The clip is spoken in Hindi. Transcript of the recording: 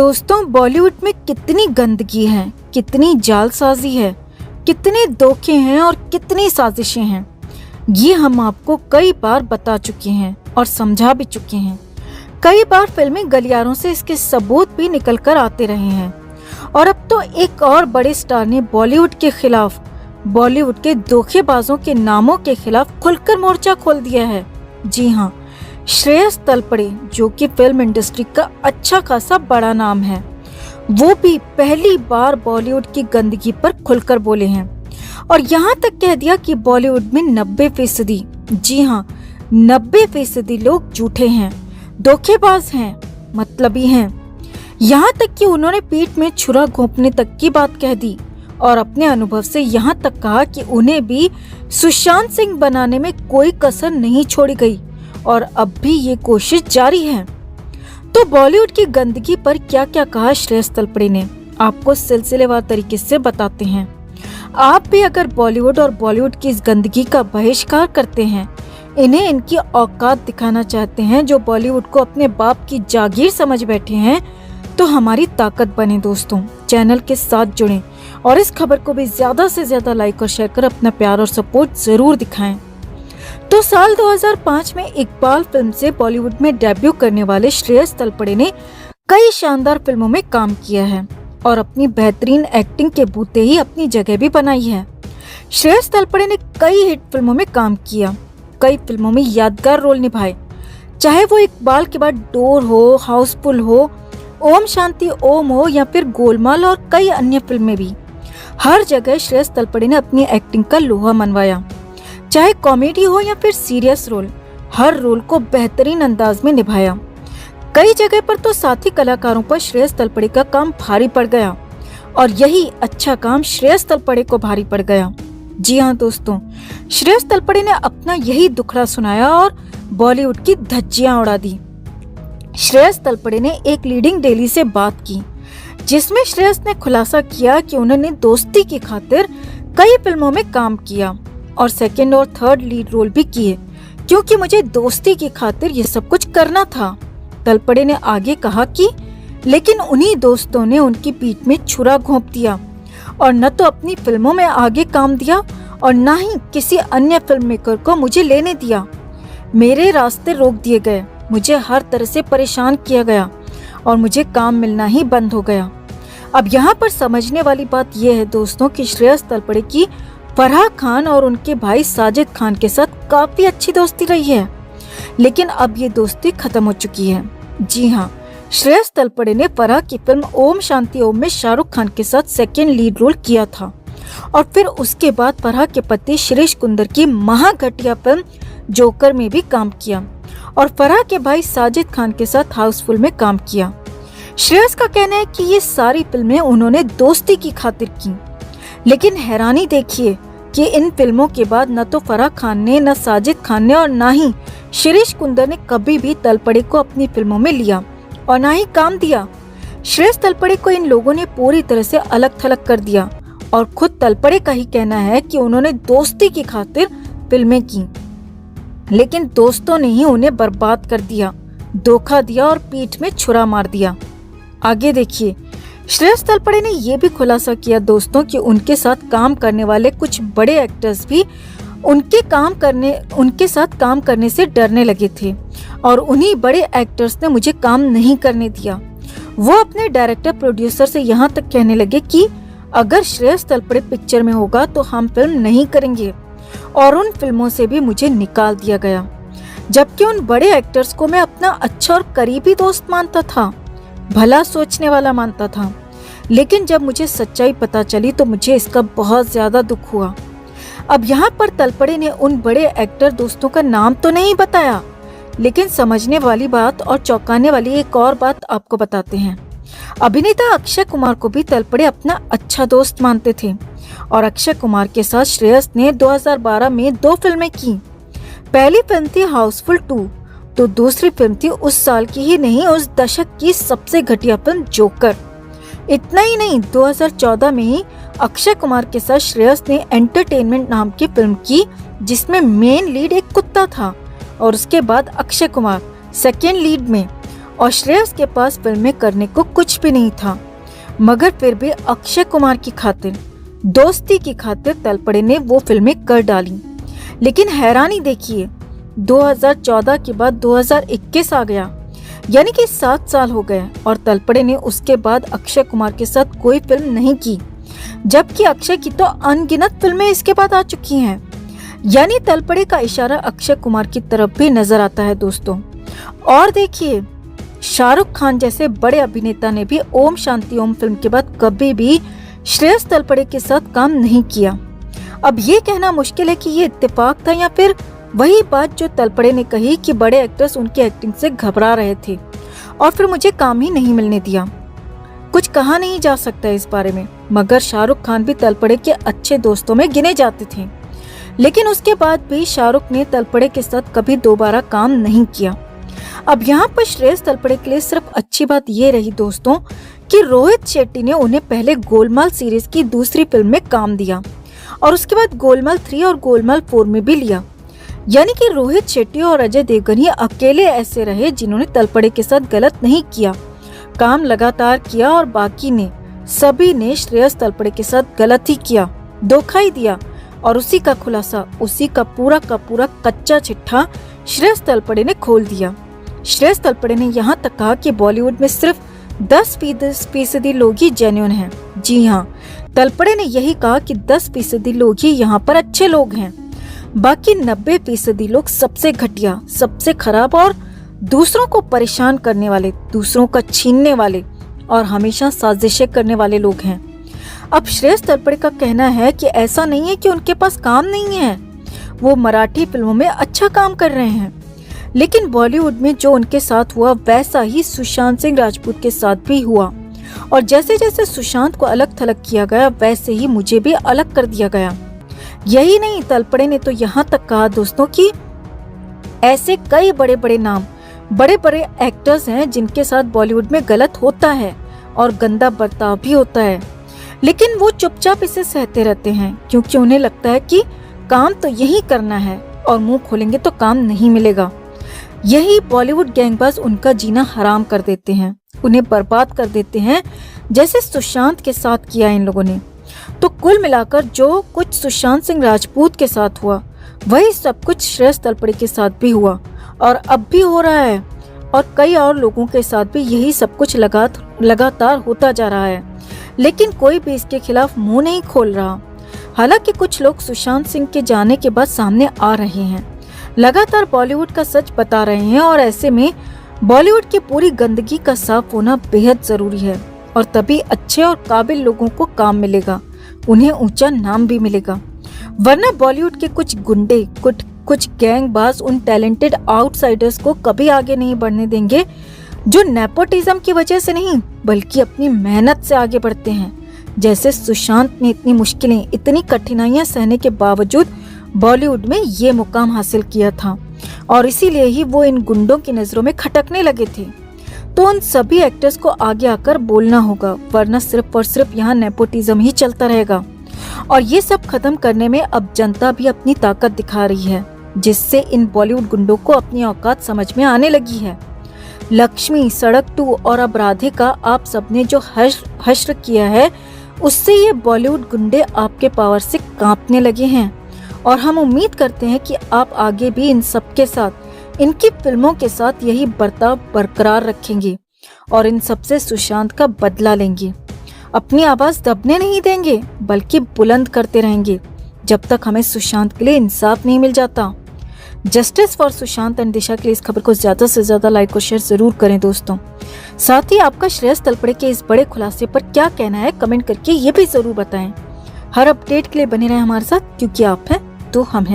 दोस्तों, बॉलीवुड में कितनी गंदगी है, कितनी जालसाजी है, कितने धोखे हैं और कितनी साजिशें हैं, ये हम आपको कई बार बता चुके हैं और समझा भी चुके हैं। कई बार फिल्मी गलियारों से इसके सबूत भी निकल कर आते रहे हैं और अब तो एक और बड़े स्टार ने बॉलीवुड के खिलाफ, बॉलीवुड के धोखेबाजों के नामों के खिलाफ खुलकर मोर्चा खोल दिया है। जी हाँ, श्रेयस तलपड़े, जो कि फिल्म इंडस्ट्री का अच्छा खासा बड़ा नाम है, वो भी पहली बार बॉलीवुड की गंदगी पर खुलकर बोले हैं और यहाँ तक कह दिया कि बॉलीवुड में 90%, जी हाँ 90% लोग झूठे हैं, धोखेबाज हैं, मतलबी हैं। यहाँ तक कि उन्होंने पीठ में छुरा घोंपने तक की बात कह दी और अपने अनुभव से यहाँ तक कहा कि उन्हें भी सुशांत सिंह बनाने में कोई कसर नहीं छोड़ी गई और अब भी ये कोशिश जारी है। तो बॉलीवुड की गंदगी पर क्या क्या कहा श्रेयस तलपड़े ने, आपको सिलसिलेवार तरीके से बताते हैं। आप भी अगर बॉलीवुड और बॉलीवुड की इस गंदगी का बहिष्कार करते हैं, इन्हें इनकी औकात दिखाना चाहते हैं, जो बॉलीवुड को अपने बाप की जागीर समझ बैठे हैं, तो हमारी ताकत बने दोस्तों, चैनल के साथ जुड़ें और इस खबर को भी ज्यादा से ज्यादा लाइक और शेयर कर अपना प्यार और सपोर्ट जरूर दिखाएं। तो साल 2005 में इकबाल फिल्म से बॉलीवुड में डेब्यू करने वाले श्रेयस तलपड़े ने कई शानदार फिल्मों में काम किया है और अपनी बेहतरीन एक्टिंग के बूते ही अपनी जगह भी बनाई है। श्रेयस तलपड़े ने कई हिट फिल्मों में काम किया, कई फिल्मों में यादगार रोल निभाए, चाहे वो इकबाल के बाद डोर हो, हाउसफुल हो, ओम शांति ओम हो या फिर गोलमाल और कई अन्य फिल्में भी। हर जगह श्रेयस तलपड़े ने अपनी एक्टिंग का लोहा मनवाया, चाहे कॉमेडी हो या फिर सीरियस रोल, हर रोल को बेहतरीन अंदाज में निभाया। कई जगह पर तो साथी कलाकारों पर श्रेयस तलपड़े का काम भारी पड़ गया और यही अच्छा काम श्रेयस तलपड़े को भारी पड़ गया। जी हाँ दोस्तों, श्रेयस तलपड़े ने अपना यही दुखड़ा सुनाया और बॉलीवुड की धज्जियां उड़ा दी। श्रेयस तलपड़े ने एक लीडिंग डेली से बात की, जिसमें श्रेयस ने खुलासा किया कि उन्होंने दोस्ती की खातिर कई फिल्मों में काम किया और सेकंड और थर्ड लीड रोल भी किए, क्योंकि मुझे दोस्ती की खातिर ये सब कुछ करना था। तलपड़े ने आगे कहा कि लेकिन उन्हीं दोस्तों ने उनकी पीठ में छुरा घोंप दिया और न तो अपनी फिल्मों में आगे काम दिया और न ही किसी अन्य फिल्म मेकर को मुझे लेने दिया। मेरे रास्ते रोक दिए गए, मुझे हर तरह से परेशान किया गया और मुझे काम मिलना ही बंद हो गया। अब यहाँ पर समझने वाली बात यह है दोस्तों कि श्रेयस तलपड़े की फराह खान और उनके भाई साजिद खान के साथ काफी अच्छी दोस्ती रही है, लेकिन अब ये दोस्ती खत्म हो चुकी है। जी हाँ, श्रेयस तलपड़े ने फराह की फिल्म ओम शांति ओम में शाहरुख खान के साथ सेकंड लीड रोल किया था और फिर उसके बाद फराह के पति शिरीष कुंदर की महाघटिया फिल्म जोकर में भी काम किया और फराह के भाई साजिद खान के साथ हाउसफुल में काम किया। श्रेयस का कहना है कि ये सारी फिल्में उन्होंने दोस्ती की खातिर की, लेकिन हैरानी देखिए कि इन फिल्मों के बाद न तो फराह खान ने, न साजिद खान ने और न ही शिरीष कुंदर ने कभी भी तलपड़े को अपनी फिल्मों में लिया और न ही काम दिया। श्रेयस तलपड़े को इन लोगों ने पूरी तरह से अलग थलग कर दिया और खुद तलपड़े का ही कहना है कि उन्होंने दोस्ती की खातिर फिल्में की, लेकिन दोस्तों ने ही उन्हें बर्बाद कर दिया, धोखा दिया और पीठ में छुरा मार दिया। आगे देखिए, श्रेयस तलपड़े ने यह भी खुलासा किया दोस्तों कि उनके साथ काम करने वाले कुछ बड़े एक्टर्स भी उनके साथ काम करने से डरने लगे थे और उन्हीं बड़े एक्टर्स ने मुझे काम नहीं करने दिया। वो अपने डायरेक्टर प्रोड्यूसर से यहाँ तक कहने लगे कि अगर श्रेयस तलपड़े पिक्चर में होगा तो हम फिल्म नहीं करेंगे और उन फिल्मों से भी मुझे निकाल दिया गया, जबकि उन बड़े एक्टर्स को मैं अपना अच्छा और करीबी दोस्त मानता था, भला सोचने वाला मानता था। लेकिन जब मुझे सच्चाई पता चली तो मुझे इसका बहुत ज्यादा दुख हुआ। अब यहाँ पर तलपड़े ने उन बड़े एक्टर दोस्तों का नाम तो नहीं बताया, लेकिन समझने वाली बात और चौंकाने वाली एक और बात आपको बताते हैं। अभिनेता अक्षय कुमार को भी तलपड़े अपना अच्छा दोस्त मानते थे और अक्षय कुमार के साथ श्रेयस ने 2012 में 2 फिल्में की। पहली फिल्म थी हाउसफुल 2, तो दूसरी फिल्म थी उस साल की ही नहीं, उस दशक की सबसे घटिया फिल्म जोकर। इतना ही नहीं, 2014 में ही अक्षय कुमार के साथ श्रेयस ने एंटरटेनमेंट नाम की फिल्म की, जिसमें मेन लीड एक कुत्ता था और उसके बाद अक्षय कुमार सेकेंड लीड में और श्रेयस के पास फिल्में करने को कुछ भी नहीं था, मगर फिर भी अक्षय कुमार की खातिर, दोस्ती की खातिर तलपड़े ने वो फिल्में कर डाली। लेकिन हैरानी देखिए, 2014 के बाद 2021 आ गया, यानी कि 7 साल हो गए और तलपड़े ने उसके बाद अक्षय कुमार के साथ कोई फिल्म नहीं की, जबकि अक्षय की तो अनगिनत फिल्में इसके बाद आ चुकी हैं। यानी तलपड़े का इशारा अक्षय कुमार की तरफ भी नजर आता है दोस्तों। और देखिए, शाहरुख खान जैसे बड़े अभिनेता ने भी ओम शांति ओम फिल्म के बाद कभी भी श्रेयस तलपड़े के साथ काम नहीं किया। अब ये कहना मुश्किल है कि ये इत्तेफाक था या फिर वही बात जो तलपड़े ने कही कि बड़े एक्टर्स उनकी एक्टिंग से घबरा रहे थे और फिर मुझे काम ही नहीं मिलने दिया। कुछ कहा नहीं जा सकता इस बारे में, मगर शाहरुख खान भी तलपड़े के अच्छे दोस्तों में गिने जाते थे। लेकिन उसके बाद भी शाहरुख ने तलपड़े के साथ कभी दोबारा काम नहीं किया। अब यहाँ पर श्रेयस तलपड़े के लिए सिर्फ अच्छी बात ये रही दोस्तों कि रोहित शेट्टी ने उन्हें पहले गोलमाल सीरीज की दूसरी फिल्म में काम दिया और उसके बाद गोलमाल 3 और गोलमाल 4 में भी लिया। यानी कि रोहित शेट्टी और अजय देवगन ही अकेले ऐसे रहे जिन्होंने तलपड़े के साथ गलत नहीं किया, काम लगातार किया, और बाकी ने सभी ने श्रेयस तलपड़े के साथ गलत ही किया, धोखा ही दिया। और उसी का खुलासा, उसी का पूरा कच्चा चिट्ठा श्रेयस तलपड़े ने खोल दिया। श्रेयस तलपड़े ने यहाँ तक कहा कि बॉलीवुड में सिर्फ 10% लोग ही जेन्युइन हैं। जी हाँ, तलपड़े ने यही कहा कि 10% लोग ही यहाँ पर अच्छे लोग हैं, बाकी 90% लोग सबसे घटिया, सबसे खराब और दूसरों को परेशान करने वाले, दूसरों का छीनने वाले और हमेशा साजिशें करने वाले लोग हैं। अब श्रेयस तलपड़े का कहना है कि ऐसा नहीं है कि उनके पास काम नहीं है, वो मराठी फिल्मों में अच्छा काम कर रहे हैं, लेकिन बॉलीवुड में जो उनके साथ हुआ वैसा ही सुशांत सिंह राजपूत के साथ भी हुआ, और जैसे जैसे सुशांत को अलग थलग किया गया वैसे ही मुझे भी अलग कर दिया गया। यही नहीं, तलपड़े ने तो यहाँ तक कहा दोस्तों कि ऐसे कई बड़े बड़े नाम, बड़े बड़े एक्टर्स हैं जिनके साथ बॉलीवुड में गलत होता है और गंदा बर्ताव भी होता है, लेकिन वो चुपचाप इसे सहते रहते हैं क्योंकि उन्हें लगता है कि काम तो यही करना है और मुंह खोलेंगे तो काम नहीं मिलेगा। यही बॉलीवुड गैंगबाज उनका जीना हराम कर देते हैं, उन्हें बर्बाद कर देते हैं, जैसे सुशांत के साथ किया इन लोगों ने। तो कुल मिलाकर जो कुछ सुशांत सिंह राजपूत के साथ हुआ वही सब कुछ श्रेयस तलपड़े के साथ भी हुआ और अब भी हो रहा है, और कई और लोगों के साथ भी यही सब कुछ लगातार होता जा रहा है, लेकिन कोई भी इसके खिलाफ मुंह नहीं खोल रहा। हालांकि कुछ लोग सुशांत सिंह के जाने के बाद सामने आ रहे हैं, लगातार बॉलीवुड का सच बता रहे हैं, और ऐसे में बॉलीवुड की पूरी गंदगी का साफ होना बेहद जरूरी है, और तभी अच्छे और काबिल लोगों को काम मिलेगा, उन्हें ऊंचा नाम भी मिलेगा। वरना बॉलीवुड के कुछ गुंडे, कुछ गैंगबाज उन टैलेंटेड आउटसाइडर्स को कभी आगे नहीं बढ़ने देंगे जो नेपोटिज्म की वजह से नहीं बल्कि अपनी मेहनत से आगे बढ़ते हैं। जैसे सुशांत ने इतनी मुश्किलें, इतनी कठिनाइयां सहने के बावजूद बॉलीवुड में ये मुकाम हासिल किया था, और इसीलिए ही वो इन गुंडों की नजरों में खटकने लगे थे। तो उन सभी एक्टर्स को आगे आकर बोलना होगा, वरना सिर्फ और सिर्फ यहाँ नेपोटिज्म ही चलता रहेगा। और ये सब खत्म करने में अब जनता भी अपनी ताकत दिखा रही है, जिससे इन बॉलीवुड गुंडों को अपनी औकात समझ में आने लगी है। लक्ष्मी, सड़क 2 और अब राधे का आप सबने जो हश्र किया है, उससे ये बॉलीवुड गुंडे आपके पावर से कांपने लगे हैं, और हम उम्मीद करते हैं कि आप आगे भी इन सब के साथ, इनकी फिल्मों के साथ यही बर्ताव बरकरार रखेंगे और इन सबसे सुशांत का बदला लेंगे। अपनी आवाज दबने नहीं देंगे बल्कि बुलंद करते रहेंगे जब तक हमें सुशांत के लिए इंसाफ नहीं मिल जाता। जस्टिस फॉर सुशांत एंड दिशा के लिए इस खबर को ज्यादा से ज्यादा लाइक और शेयर जरूर करें दोस्तों। साथ ही आपका श्रेयस तलपड़े के इस बड़े खुलासे पर क्या कहना है कमेंट करके ये भी जरूर बताएं। हर अपडेट के लिए बने रहें हमारे साथ, क्योंकि आप हैं तो हम हैं।